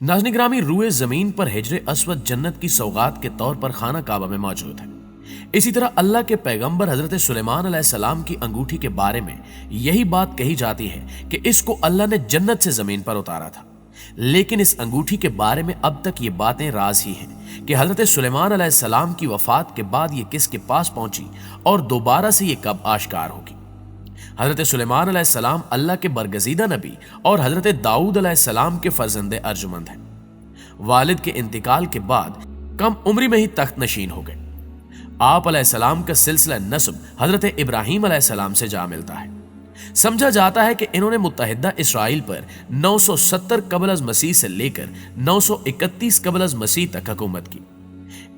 नाज़रीन ग्रामी, रूए जमीन पर हिजरे अस्वद जन्नत की सौगात के तौर पर खाना काबा में मौजूद है। इसी तरह अल्लाह के पैगंबर हजरत सुलेमान अलैहिस्सलाम की अंगूठी के बारे में यही बात कही जाती है कि इसको अल्लाह ने जन्नत से जमीन पर उतारा था। लेकिन इस अंगूठी के बारे में अब तक ये बातें राज ही हैं कि हजरत सुलेमान अलैहिस्सलाम की वफात के बाद ये किसके पास पहुंची और दोबारा से ये कब आश्कार होगी। हजरत सुलेमान अलैहिस्सलाम अल्लाह के बरगजीदा नबी और हजरत दाऊद अलैहिस्सलाम के फर्जंदे अर्जुमंद हैं। वालिद के इंतकाल के बाद कम उम्री में ही तख्त नशीन हो गए। आप अलैहिस्सलाम का सिलसिला नस्ब हजरत इब्राहीम अलैहिस्सलाम से जा मिलता है। समझा जाता है कि इन्होंने मुत्तहिदा इसराइल पर 970 कबल अज़ मसीह से लेकर 931 कबल अज़ मसीह तक हुकूमत की।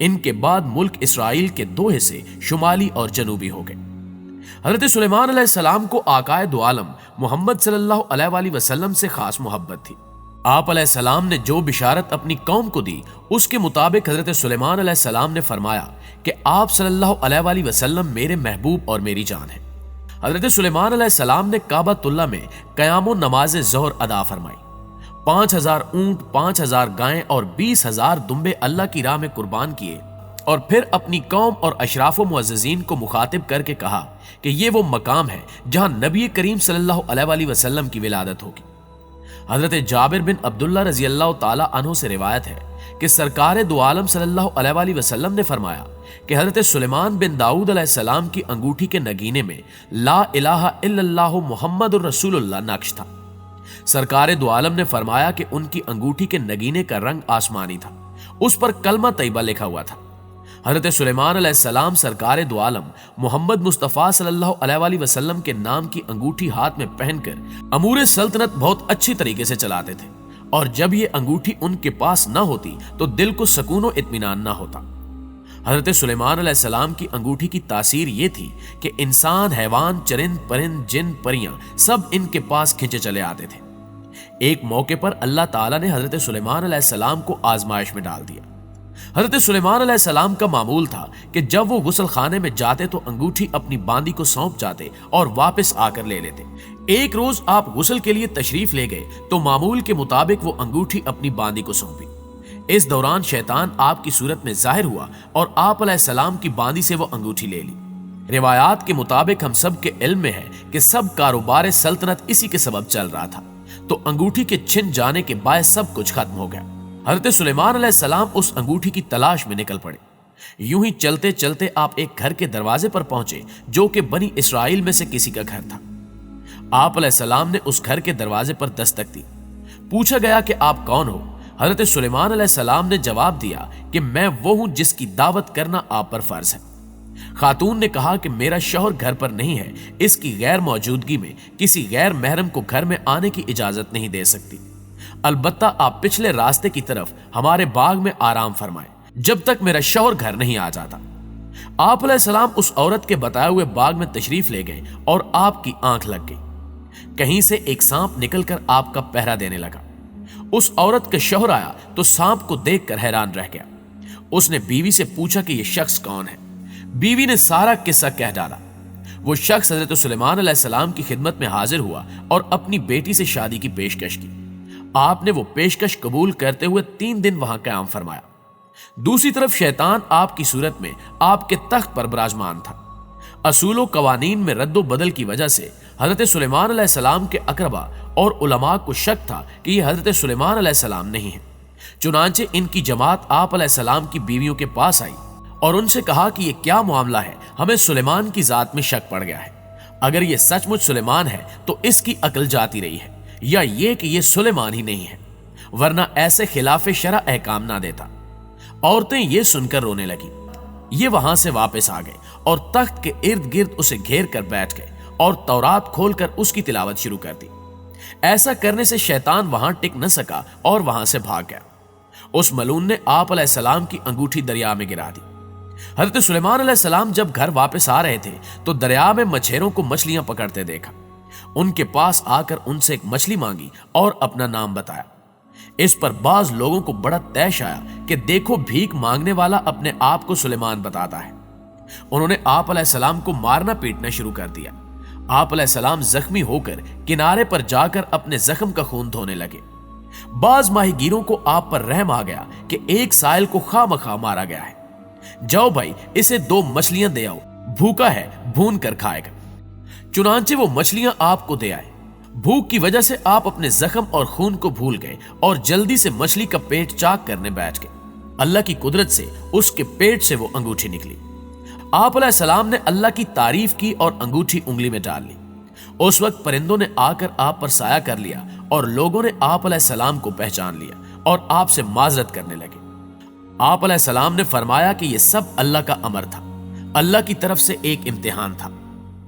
इनके बाद मुल्क इसराइल के दो हिस्से शुमाली और जनूबी हो गए। हजरत सुलेमान अलैहिस्सलाम को आकाए दो आलम मोहम्मद सल्लल्लाहु अलैहि वसल्लम से खास मोहब्बत थी। आप अलैहिस्सलाम ने जो बिशारत अपनी कौम को दी उसके मुताबिक हजरत सुलेमान अलैहिस्सलाम ने फरमाया कि आप सल्लल्लाहु अलैहि वसल्लम मेरे महबूब और मेरी जान है। हजरत सुलेमान अलैहिस्सलाम ने काबतुल्लाह में क़याम नमाज ज़ोहर अदा फरमाई। 5000 ऊंट, 5000 गायें और 20,000 दुम्बे अल्लाह की राह में कुर्बान किए और फिर अपनी कौम और अशराफ व मुअज़्ज़िज़ीन को मुखातिब करके कहा कि ये वो मकाम है जहां नबी करीम सल्लल्लाहु अलैहि वसल्लम की विलादत होगी। हजरत जाबिर बिन अब्दुल्लाह रज़ी अल्लाह ताला अन्हु से रिवायत है कि सरकार दो आलम सल्लल्लाहु अलैहि वसल्लम ने फरमाया कि हजरत सुलेमान बिन दाऊद अलैहिस्सलाम की अंगूठी के नगीने में ला इलाहा इल्लल्लाहु मुहम्मदुर रसूलुल्लाह नक्श था। सरकार दो आलम ने फरमाया कि उनकी अंगूठी के नगीने का रंग आसमानी था, उस पर कलमा तैयबा लिखा हुआ था। हजरत सुलेमान अलैहिस्सलाम सरकार दो आलम मोहम्मद मुस्तफ़ा सल्लल्लाहु अलैहि वसल्लम के नाम की अंगूठी हाथ में पहनकर अमूर सल्तनत बहुत अच्छी तरीके से चलाते थे, और जब ये अंगूठी उनके पास न होती तो दिल को सुकून व इत्मीनान न होता। हजरत सुलेमान अलैहिस्सलाम की अंगूठी की तासीर ये थी कि इंसान, हैवान, चरिंद, परिंद, जिन, परियां सब इनके पास खिंचे चले आते थे। एक मौके पर अल्लाह ताला ने हजरत सुलेमान अलैहिस्सलाम को आजमाइश में डाल दिया। हजरत सुलेमान अलैहिस्सलाम का मामूल था कि जब वो गुस्ल खाने में जाते तो अंगूठी अपनी बांदी को सौंप जाते और वापस आकर ले लेते। एक रोज आप गुस्ल के लिए तशरीफ ले गए तो मामूल के मुताबिक वो अंगूठी अपनी बांदी को सौंपी। इस दौरान शैतान आपकी सूरत में जाहिर हुआ और आप अलैहिस्सलाम की बांदी से वो अंगूठी ले ली। रिवायात के मुताबिक हम सब के इल्म में है कि सब कारोबार सल्तनत इसी के सबब चल रहा था, तो अंगूठी के छिन जाने के बाद सब कुछ खत्म हो गया। हजरत सुलेमान अलैहिस्सलाम उस अंगूठी की तलाश में निकल पड़े। यूं ही चलते चलते आप एक घर के दरवाजे पर पहुंचे जो कि बनी इसराइल में से किसी का घर था। आप अलैहिस्सलाम ने उस घर के दरवाजे पर दस्तक दी। पूछा गया कि आप कौन हो। हजरत सुलेमान अलैहिस्सलाम ने जवाब दिया कि मैं वो हूं जिसकी दावत करना आप पर फर्ज है। खातून ने कहा कि मेरा शौहर घर पर नहीं है, इसकी गैर मौजूदगी में किसी गैर महरम को घर में आने की इजाजत नहीं दे सकती। अलबत्ता आप पिछले रास्ते की तरफ हमारे बाग में आराम फरमाएं जब तक मेरा शौहर घर नहीं आ जाता। आप अलैहिस्सलाम उस औरत के बताए हुए बाग में तशरीफ ले गए और आपकी आंख लग गई। कहीं से एक सांप निकलकर आपका पहरा देने लगा। उस औरत का शौहर आया तो सांप को देखकर हैरान रह गया। उसने बीवी से पूछा कि यह शख्स कौन है। बीवी ने सारा किस्सा कह डाला। वो शख्स हजरत सुलेमान अलैहिस्सलाम की खिदमत में हाजिर हुआ और अपनी बेटी से शादी की पेशकश की। आपने वो पेशकश कबूल करते हुए 3 दिन वहां क़याम फरमाया। दूसरी तरफ शैतान आपकी सूरत में आपके तख्त पर विराजमान था। असूलों कवानीन में रद्दो बदल की वजह से हजरत सुलेमान अलैहिस्सलाम के अकरबा और उलमा को शक था कि यह हजरत सुलेमान अलैहिस्सलाम नहीं है। चुनांचे इनकी जमात आप अलैहिस्सलाम की बीवियों के पास आई और उनसे कहा कि यह क्या मामला है, हमें सुलेमान की जात में शक पड़ गया है। अगर यह सचमुच सुलेमान है तो इसकी अकल जाती रही है, या ये कि ये सुलेमान ही नहीं है, वरना ऐसे खिलाफ शरा अहकाम ना देता। औरतें ये सुनकर रोने लगी। ये वहां से वापस आ गए और तख्त के इर्द गिर्द उसे घेर कर बैठ गए और तौरात खोलकर उसकी तिलावत शुरू कर दी। ऐसा करने से शैतान वहां टिक न सका और वहां से भाग गया। उस मलून ने आप अलैहिस्सलाम की अंगूठी दरिया में गिरा दी। हजरत सुलेमान अलैहिस्सलाम जब घर वापस आ रहे थे तो दरिया में मछेरों को मछलियां पकड़ते देखा। उनके पास आकर उनसे एक मछली मांगी और अपना नाम बताया। इस पर बाज लोगों को बड़ा तैश आया कि देखो, भीख मांगने वाला अपने आप को सुलेमान बताता है। उन्होंने आप अलैहिस्सलाम को मारना पीटना शुरू कर दिया। आप अलैहिस्सलाम जख्मी होकर किनारे पर जाकर अपने जख्म का खून धोने लगे। बाज माहीगीरों को आप पर रहम आ गया कि एक साइल को खामखा मारा गया है। जाओ भाई, इसे 2 मछलियां दे आओ, भूखा है, भून कर खाएगा। चुनांचे वो मछलियां आपको दे आए। भूख की वजह से आप अपने जख्म और खून को भूल गए और जल्दी से मछली का पेट चाक करने बैठ गए। अल्लाह की कुदरत से उसके पेट से वो अंगूठी निकली। आप अलैहिस्सलाम ने अल्लाह की तारीफ की और अंगूठी उंगली में डाल ली। उस वक्त परिंदों ने आकर आप पर साया कर लिया और लोगों ने आप अलैहिस्सलाम को पहचान लिया और आपसे माजरत करने लगे। आप अलैहिस्सलाम ने फरमाया कि यह सब अल्लाह का अमर था, अल्लाह की तरफ से एक इम्तिहान था।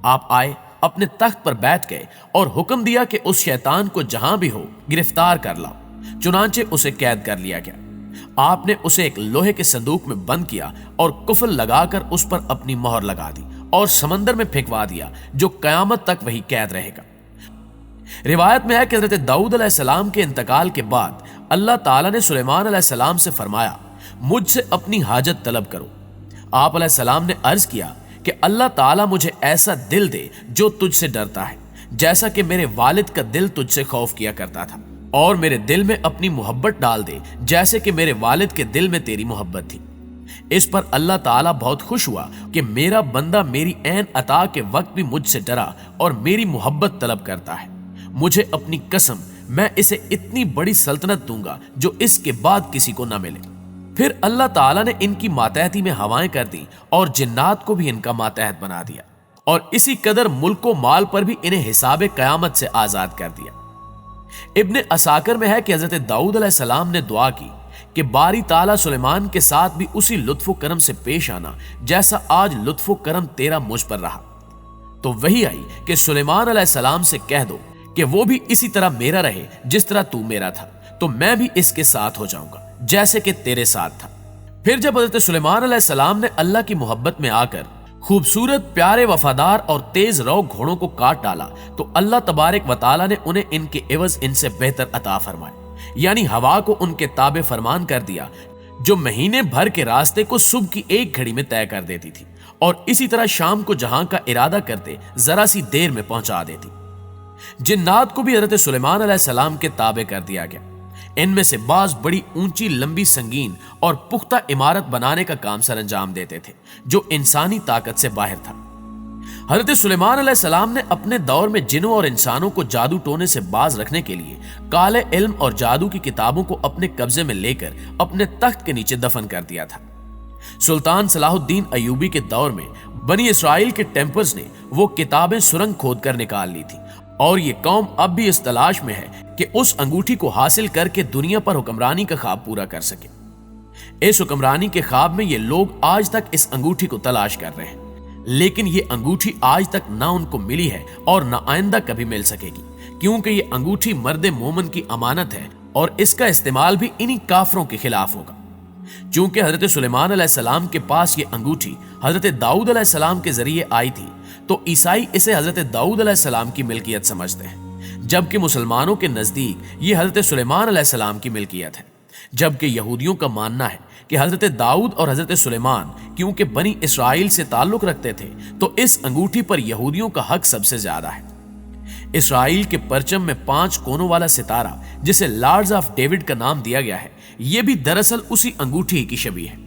आप आए, अपने तख्त पर बैठ गए और हुक्म दिया कि उस शैतान को जहां भी हो गिरफ्तार कर लाओ। चुनांचे उसे कैद कर लिया गया। आपने उसे एक लोहे के संदूक में बंद किया और कुफल लगाकर उस पर अपनी मोहर लगा दी और समंदर में फेंकवा दिया, जो कयामत तक वही कैद रहेगा। रिवायत में है कि हजरत दाऊद अलैहिस्सलाम के इंतकाल के बाद अल्लाह ताला ने सुलेमान अलैहिस्सलाम से फरमाया, मुझसे अपनी हाजत तलब करो। आप अलैहिस्सलाम ने अर्ज किया कि अल्लाह ताला मुझे ऐसा दिल दे जो तुझसे डरता है, जैसा कि मेरे वालिद का दिल तुझसे खौफ किया करता था, और मेरे दिल में अपनी मोहब्बत डाल दे जैसे कि मेरे वालिद के दिल में तेरी मोहब्बत थी। इस पर अल्लाह ताला बहुत खुश हुआ कि मेरा बंदा मेरी ऐन अता के वक्त भी मुझसे डरा और मेरी मोहब्बत तलब करता है। मुझे अपनी कसम, मैं इसे इतनी बड़ी सल्तनत दूंगा जो इसके बाद किसी को न मिले। फिर अल्लाह ताला ने इनकी मातहती में हवाएं कर दी और जिन्नात को भी इनका मातहत बना दिया, और इसी कदर मुल्क व माल पर भी इन्हें हिसाबे कयामत से आजाद कर दिया। इब्ने असाकर में है कि हजरत दाऊद अलैहिस्सलाम ने दुआ की कि बारी ताला सुलेमान के साथ भी उसी लुत्फ़ करम से पेश आना जैसा आज लुत्फ़ करम तेरा मुझ पर रहा। तो वही आई कि सुलेमान अलैहिस्सलाम से कह दो कि वो भी इसी तरह मेरा रहे जिस तरह तू मेरा था, तो मैं भी इसके साथ हो जाऊंगा जैसे कि तेरे साथ था। फिर जब हजरत सुलेमान अलैहिस्सलाम ने अल्लाह की मोहब्बत में आकर खूबसूरत, प्यारे, वफादार और तेज रौ घोड़ों को काट डाला, तो अल्लाह तबारक व तआला ने उन्हें इनके एवज इनसे बेहतर अता फरमाए, यानी हवा को उनके ताबे फरमान कर दिया, जो महीने भर के रास्ते को सुबह की 1 घड़ी में तय कर देती थी और इसी तरह शाम को जहां का इरादा करते जरा सी देर में पहुंचा देती। जिन्नात को भी हजरत सुलेमान अलैहिस्सलाम के ताबे कर दिया गया। इनमें से बाज बड़ी ऊंची, लंबी, संगीन और पुख्ता इमारत बनाने का काम सर अंजाम देते थे, जो इंसानी ताकत से बाहर था। हजरत सुलेमान अलैहिस्सलाम ने अपने दौर में जिनों और इंसानों को जादू टोने से बाज रखने के लिए काले इल्म और जादू की किताबों को अपने कब्जे में लेकर अपने तख्त के नीचे दफन कर दिया था। सुल्तान सलाहुद्दीन अयूबी के दौर में बनी इसराइल के टेम्पल्स ने वो किताबें सुरंग खोद कर निकाल ली थी, और ये कौम अब भी इस तलाश में है कि उस अंगूठी को हासिल करके दुनिया पर हुक्मरानी का ख्वाब पूरा कर सके। इस हुक्मरानी के ख्वाब में ये लोग आज तक इस अंगूठी को तलाश कर रहे हैं, लेकिन ये अंगूठी आज तक ना उनको मिली है और ना आइंदा कभी मिल सकेगी, क्योंकि ये अंगूठी मर्द मोमन की अमानत है और इसका इस्तेमाल भी इन्हीं काफरों के खिलाफ होगा। चूंकि हजरत सुलेमान अलैहिस्सलाम के पास ये अंगूठी हजरत दाऊद अलैहिस्सलाम के जरिए आई थी, तो ईसाई इसे हजरत दाऊद अलैहिस्सलाम की मिल्कियत समझते हैं, जबकि मुसलमानों के नजदीक ये हजरत सुलेमान अलैहिस्सलाम की मिल्कियत है। जबकि यहूदियों का मानना है कि हजरत दाऊद और हजरत सुलेमान क्योंकि बनी इसराइल से ताल्लुक रखते थे, तो इस अंगूठी पर यहूदियों का हक सबसे ज्यादा है। इसराइल के परचम में 5 कोनों वाला सितारा, जिसे लॉर्ड्स ऑफ डेविड का नाम दिया गया है, यह भी दरअसल उसी अंगूठी की शबीह है।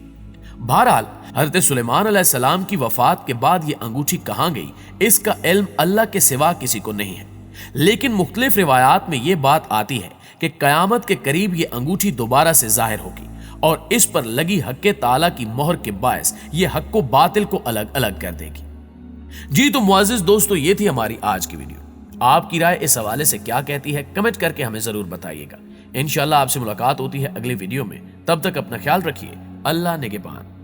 बहरहाल हजरत सुलेमान अलैहिस्सलाम की वफात के बाद यह अंगूठी कहां गई, इसका इल्म अल्लाह के सिवा किसी को नहीं है, लेकिन मुख्तलिफ रिवायात में यह बात आती है कि कयामत के करीब यह अंगूठी दोबारा से जाहिर होगी और इस पर लगी हक्के ताला की मोहर के बायस यह हक को बातिल को अलग अलग कर देगी। जी तो मुअज़्ज़िज़ दोस्तों, ये थी हमारी आज की वीडियो। आपकी राय इस हवाले से क्या कहती है, कमेंट करके हमें जरूर बताइएगा। इंशाअल्लाह आपसे मुलाकात होती है अगली वीडियो में। तब तक अपना ख्याल रखिए। अल्लाह निगहबान।